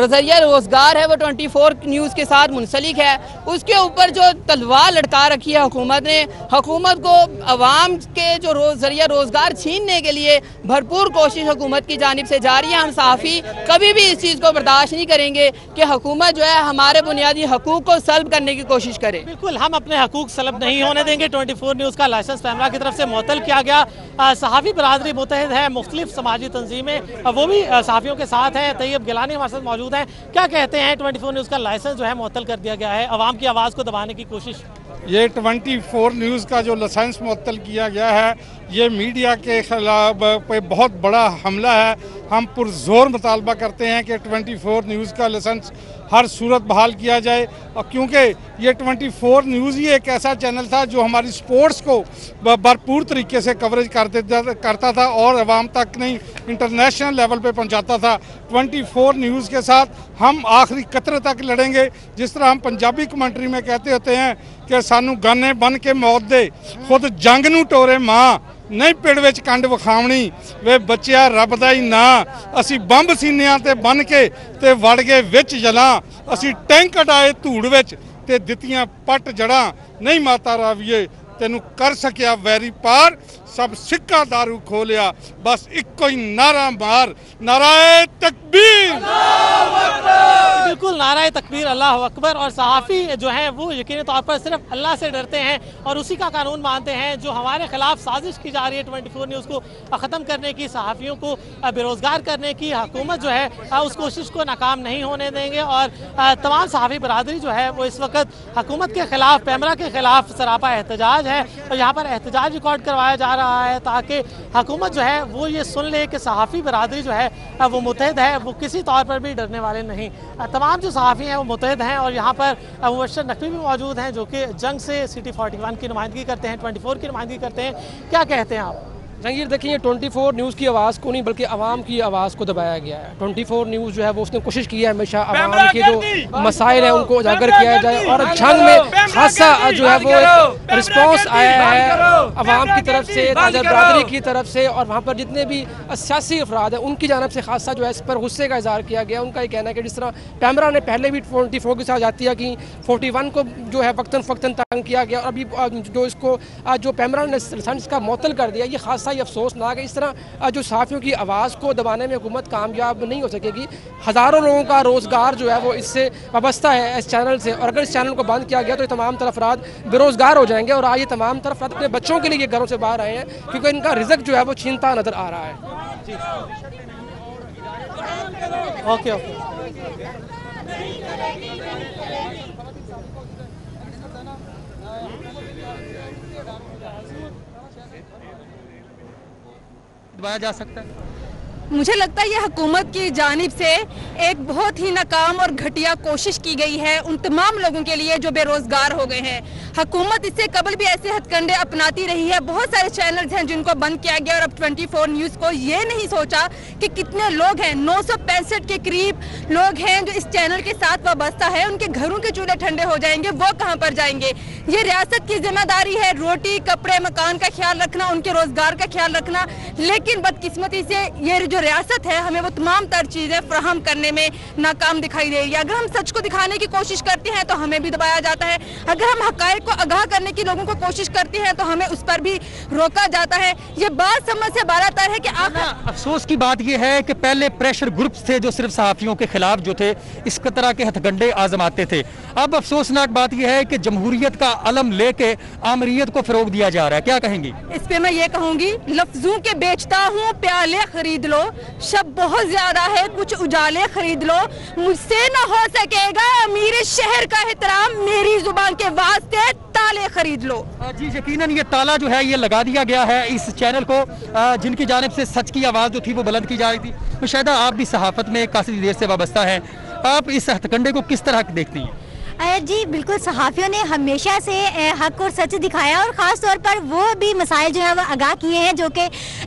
जरिया रोज़गार है वो 24 न्यूज़ के साथ मुंसलिक है, उसके ऊपर जो तलवार लटका रखी है हुकूमत ने, हुकूमत को अवाम के जो जरिया रोज़गार छीनने के लिए भरपूर कोशिश हुकूमत की जानिब से जारी है। हम सहाफ़ी कभी भी इस चीज़ को बर्दाश्त नहीं करेंगे कि हुकूमत जो है हमारे बुनियादी हकूक़ को सल्ब करने की कोशिश करे। बिल्कुल, हम अपने हकूक़ सल्ब नहीं होने देंगे। 24 न्यूज़ का लाइसेंस पैमरा की तरफ से मुअत्तल किया गया। सहाफ़ी बरादरी मुतहद है, मुख्तलिफ समाजी तंजीमें वो भी सहाफ़ियों के साथ हैं। तैयब गिलानी हमारे साथ मौजूद हैं। क्या कहते हैं, 24 न्यूज़ का लाइसेंस जो है मुअत्तल कर दिया गया है, अवाम की आवाज़ को दबाने की कोशिश? ये 24 न्यूज़ का जो लाइसेंस मुअत्तल किया गया है ये मीडिया के खिलाफ पे बहुत बड़ा हमला है। हम पुरजोर मुतालबा करते हैं कि 24 न्यूज़ का लाइसेंस हर सूरत बहाल किया जाए, और क्योंकि ये 24 न्यूज़ ही एक ऐसा चैनल था जो हमारी स्पोर्ट्स को भरपूर तरीके से कवरेज करता था और अवाम तक नहीं इंटरनेशनल लेवल पे पहुंचाता था। 24 न्यूज़ के साथ हम आखिरी कतरे तक लड़ेंगे। जिस तरह हम पंजाबी कमेंट्री में कहते होते हैं कि सानू गाने बन के मौत दे, खुद जंग नू टोरे माँ, नहीं पिंड विच कंड विखावणी, वे बच्चिया रब दा ही ना, असी बंब सीनियां ते बन के ते वड़ गए विच जलां, असी टैंक अडाए धूड़ विच ते दित्तियां पट जड़ां, नहीं माता राविए तेनू कर सकिया वैरी पार, सब सिक्का दारू खोलिया, बस इक्को ही नारा मार, नाराए तकबीर। बिल्कुल नारा तकबीर अल्लाह अकबर। और सहाफ़ी जो हैं वो यकीनी तौर पर सिर्फ अल्लाह से डरते हैं और उसी का कानून मानते हैं। जो हमारे खिलाफ साजिश की जा रही है 24 न्यूज़ को ख़त्म करने की, सहाफ़ियों को बेरोज़गार करने की, हुकूमत जो है उस कोशिश को नाकाम नहीं होने देंगे। और तमाम सहाफ़ी बरादरी जो है वो इस वक्त हुकूमत के ख़िलाफ़, पैमरा के ख़िलाफ़ सरापा एहतजाज है। और यहाँ पर एहतजाज रिकॉर्ड करवाया जा रहा है ताकि हुकूमत जो है वो ये सुन ले कि सहाफ़ी बरादरी जो है वो मुतहद है, वो किसी तौर पर भी डरने वाले नहीं। तमाम जो सहाफ़ी हैं वो मुतहद हैं। और यहाँ पर मुबश्शिर नकवी भी मौजूद हैं जो कि जंग से सिटी 41 की नुमाइंदगी करते हैं, 24 की नुमाइंदगी करते हैं। क्या कहते हैं आप? जहांगीर देखिए, 24 न्यूज़ की आवाज़ को नहीं बल्कि आवाम की आवाज़ को दबाया गया है। 24 न्यूज़ जो है वो उसने कोशिश की है हमेशा आवाम के जो मसाइल हैं उनको उजागर किया जाए। और जंग में खासा जो है वो रिस्पॉन्स आया है आवाम की तरफ से, ताजर बरादरी की तरफ से। और वहाँ पर जितने भी सियासी अफराद हैं उनकी जानब से खासा जो है इस पर गुस्से का इजहार किया गया। उनका ये कहना है कि जिस तरह पैमरा ने पहले भी 24 के साथ जातिया की, 41 को जो है वक्तन फ़क्तन तंग किया गया और अभी जो इसको जो पैमरा ने लाइसेंस का मुअत्तल कर दिया, ये खासा अफसोसनाक है। इस तरह जो सहाफ़ियों की आवाज़ को दबाने में हुकूमत कामयाब नहीं हो सकेगी। हज़ारों लोगों का रोज़गार जो है वो इससे वाबस्ता है, इस चैनल से। और अगर इस चैनल को बंद किया गया तो ये तमाम तरफ अफराद बेरोज़गार हो जाएंगे। और आज ये तमाम तरफ अफराद अपने बच्चों के लिए घरों से बाहर आए हैं क्योंकि इनका रिज़्क जो है वो छीनता नज़र आ रहा है। Okay okay. दबाया जा सकता है। मुझे लगता है ये हुकूमत की जानिब से एक बहुत ही नाकाम और घटिया कोशिश की गई है उन तमाम लोगों के लिए जो बेरोजगार हो गए हैं। हुकूमत इससे कबल भी ऐसे हथकंडे अपनाती रही है। बहुत सारे चैनल्स हैं जिनको बंद किया गया और अब 24 न्यूज़ को ये नहीं सोचा कि कितने लोग हैं, 965 के करीब लोग हैं जो इस चैनल के साथ वाबस्ता है। उनके घरों के चूल्हे ठंडे हो जाएंगे, वो कहाँ पर जाएंगे? ये रियासत की जिम्मेदारी है रोटी कपड़े मकान का ख्याल रखना, उनके रोजगार का ख्याल रखना। लेकिन बदकिस्मती से ये जो रियासत है हमें वो तमाम तर चीज़ें फराहम करने में नाकाम दिखाई दे रही है। अगर हम सच को दिखाने की कोशिश करते हैं तो हमें भी दबाया जाता है। अगर हम हक़ाइक़ को आगाह करने की लोगों को कोशिश करते हैं तो हमें उस पर भी रोका जाता है। ये बात समझ से बालातर है कि अफसोस की बात यह है कि पहले प्रेशर ग्रुप्स थे जो सिर्फ सहाफ़ियों के खिलाफ जो थे इस तरह के हथकंडे आजमाते थे। अब अफसोसनाक बात यह है कि जमहूरियत का अलम लेके आमरीयत को फरोग दिया जा रहा है। क्या कहेंगी इस पे? मैं ये कहूंगी, लफ्जों के बेचता हूँ प्याले खरीद लो, शब बहुत ज्यादा है कुछ उजाले खरीद लो, मुझसे न हो सकेगा अमीर शहर का एहतराम, मेरी जुबान के वास्ते ताले खरीद लो। जी यकीनन ये ताला जो है ये लगा दिया गया है इस चैनल को, जिनकी जानिब से सच की आवाज़ जो थी वो बुलंद की जा रही थी। मुशाहिदा आप भी सहाफ़त में काफ़ी देर से वाबस्ता हैं, आप इस हथकंडे को किस तरह देखती हैं? जी बिल्कुल, सहाफ़ियों ने हमेशा से हक और सच दिखाया और ख़ास तौर पर वो भी मसाइल जो है वो आगाह किए हैं जो कि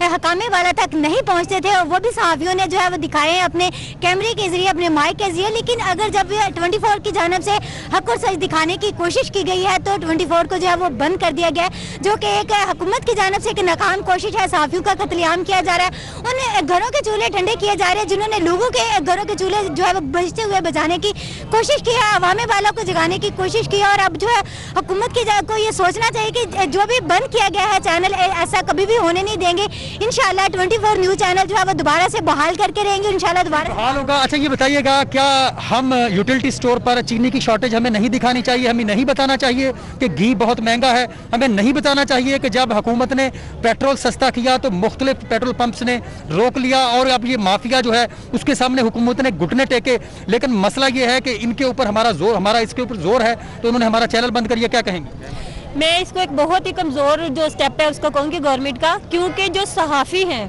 हकामे वाला तक नहीं पहुंचते थे, और वो भी सहाफ़ियों ने जो है वो दिखाए हैं अपने कैमरे के ज़रिए, अपने माइक के ज़रिए। लेकिन अगर जब 24 की जानिब से हक और सच दिखाने की कोशिश की गई है तो 24 को जो है वो बंद कर दिया गया है, जो कि एक हुकूमत की जानिब से एक नाकाम कोशिश है। सहाफ़ियों का कत्लेआम किया जा रहा है, उन घरों के चूल्हे ठंडे किए जा रहे हैं जिन्होंने लोगों के घरों के चूल्हे जो है वो बजते हुए बजाने की कोशिश की है, अवामे वालों को जगाने की कोशिश की। और अब जो है हुकूमत की को ये सोचना चाहिए कि जो भी बंद किया गया है चैनल ऐसा कभी भी होने नहीं देंगे। इंशाल्लाह 24 न्यूज़ चैनल जो है वो दोबारा से बहाल करके रहेंगे, इंशाल्लाह दोबारा बहाल होगा। अच्छा ये बताइएगा, क्या हम यूटिलिटी स्टोर पर चीनी की शॉर्टेज हमें नहीं दिखानी चाहिए? हमें नहीं बताना चाहिए कि घी बहुत महंगा है? हमें नहीं बताना चाहिए कि जब हुकूमत ने पेट्रोल सस्ता किया तो मुख्तलिफ पेट्रोल पंप्स ने रोक लिया और अब ये माफिया जो है उसके सामने हुकूमत ने घुटने टेके? लेकिन मसला ये है कि इनके ऊपर हमारा इसके ऊपर जोर है तो उन्होंने हमारा चैनल बंद कर दिया। क्या कहेंगे? मैं इसको एक बहुत ही कमज़ोर जो स्टेप है उसको कहूँगी गवर्नमेंट का, क्योंकि जो सहाफ़ी हैं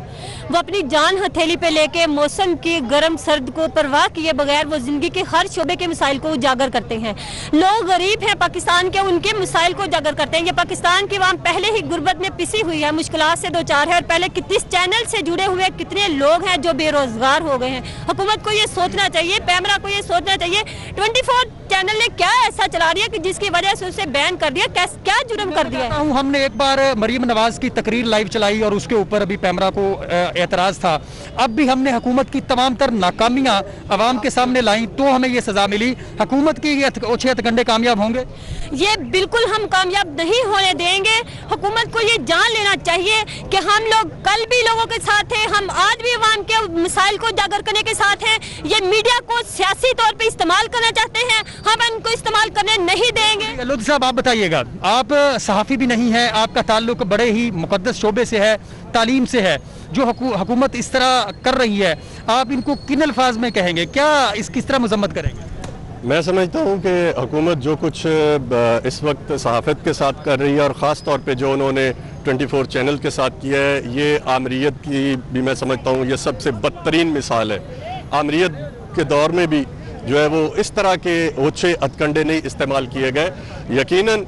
वो अपनी जान हथेली पे लेके मौसम की गर्म सर्द को परवाह किए बगैर वो ज़िंदगी के हर शोबे के मसाइल को उजागर करते हैं। लोग गरीब हैं पाकिस्तान के, उनके मसाइल को उजागर करते हैं। ये पाकिस्तान की आवाम पहले ही गुर्बत में पिसी हुई है, मुश्किलात से दो चार है, और पहले किस चैनल से जुड़े हुए कितने लोग हैं जो बेरोजगार हो गए हैं। हुकूमत को ये सोचना चाहिए, पैमरा को ये सोचना चाहिए 24 चैनल ने क्या ऐसा चला रही है कि जिसकी वजह से उसे बैन कर दिया, क्या जुर्म कर दिया है। हमने एक बार मरीम नवाज की तकरीर लाइव चलाई और उसके ऊपर अभी पैमरा को एतराज़ था। अब भी हमने हुकूमत की तमाम तर नाकामियाँ अवाम के सामने लाई तो हमें ये सज़ा मिली। हुकूमत के ये ओछे हथकंडे कामयाब होंगे? ये बिल्कुल हम कामयाब नहीं होने देंगे। हुकूमत को ये जान लेना चाहिए कि हम लोग कल भी लोगों के साथ हैं, हम आज भी अवाम के मसाइल को उजागर करने के साथ हैं। ये मीडिया को सियासी तौर पे इस्तेमाल करना चाहते हैं, हम इनको इस्तेमाल करने नहीं देंगे। लुत्फ साहब, आप बताइएगा, आप सहाफ़ी भी नहीं है, आपका ताल्लुक बड़े ही मुक़द्दस शोबे से है, तालीम से है। जो हुकूमत इस तरह कर रही है, आप इनको किन अल्फाज में कहेंगे, क्या किस तरह मजम्मत करेंगे? मैं समझता हूँ कि हुकूमत जो कुछ इस वक्त सहाफ़त के साथ कर रही है और ख़ास तौर पे जो उन्होंने 24 चैनल के साथ किया है, ये आमरीत की भी मैं समझता हूँ ये सबसे बदतरीन मिसाल है। आमरीत के दौर में भी जो है वो इस तरह के ओछे हथकंडे नहीं इस्तेमाल किए गए। यकीनन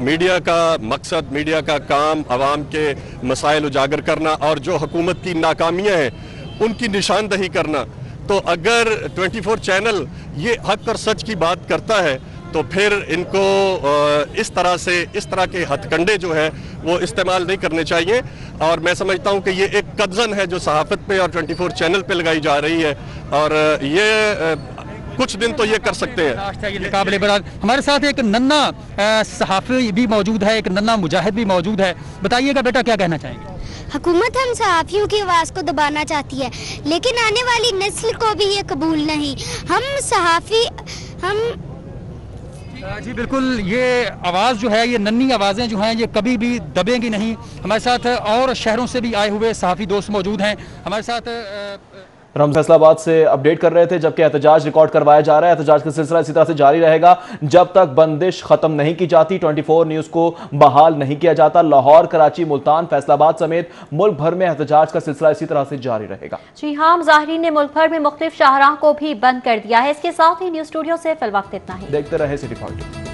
मीडिया का मकसद, मीडिया का काम आवाम के मसाइल उजागर करना और जो हुकूमत की नाकामियाँ हैं उनकी निशानदही करना। तो अगर 24 चैनल ये हक और सच की बात करता है तो फिर इनको इस तरह के हथकंडे जो है वो इस्तेमाल नहीं करने चाहिए। और मैं समझता हूँ कि ये एक कब्ज़न है जो सहाफ़त पे और 24 चैनल पे लगाई जा रही है और ये कुछ दिन तो ये कर सकते हैं। हमारे साथ एक नन्ना सहाफ़ी भी मौजूद है, एक नन्ना मुजाहिद भी मौजूद है। बताइएगा बेटा, क्या कहना चाहेंगे? हुकूमत हम सहाफ़ियों की आवाज़ को दबाना चाहती है, लेकिन आने वाली नस्ल को भी ये कबूल नहीं। हम सहाफ़ी जी बिल्कुल, ये आवाज़ जो है, ये नन्ही आवाज़ें जो हैं, ये कभी भी दबेंगी नहीं। हमारे साथ और शहरों से भी आए हुए सहाफ़ी दोस्त मौजूद हैं हमारे साथ। हम फैसलाबाद से अपडेट कर रहे थे, जबकि एहतजाज रिकॉर्ड करवाया जा रहा है। एहतजाज का सिलसिला इसी तरह से जारी रहेगा जब तक बंदिश खत्म नहीं की जाती, 24 न्यूज को बहाल नहीं किया जाता। लाहौर, कराची, मुल्तान, फैसलाबाद समेत मुल्क भर में एहतजाज का सिलसिला इसी तरह से जारी रहेगा। जी हाँ, मुजाहिरीन ने मुल्क भर में मुख्तलिफ शाहराह को भी बंद कर दिया है। इसके साथ ही न्यूज स्टूडियो से फिलहाल इतना ही। देखते रहे सिटी पॉइंट।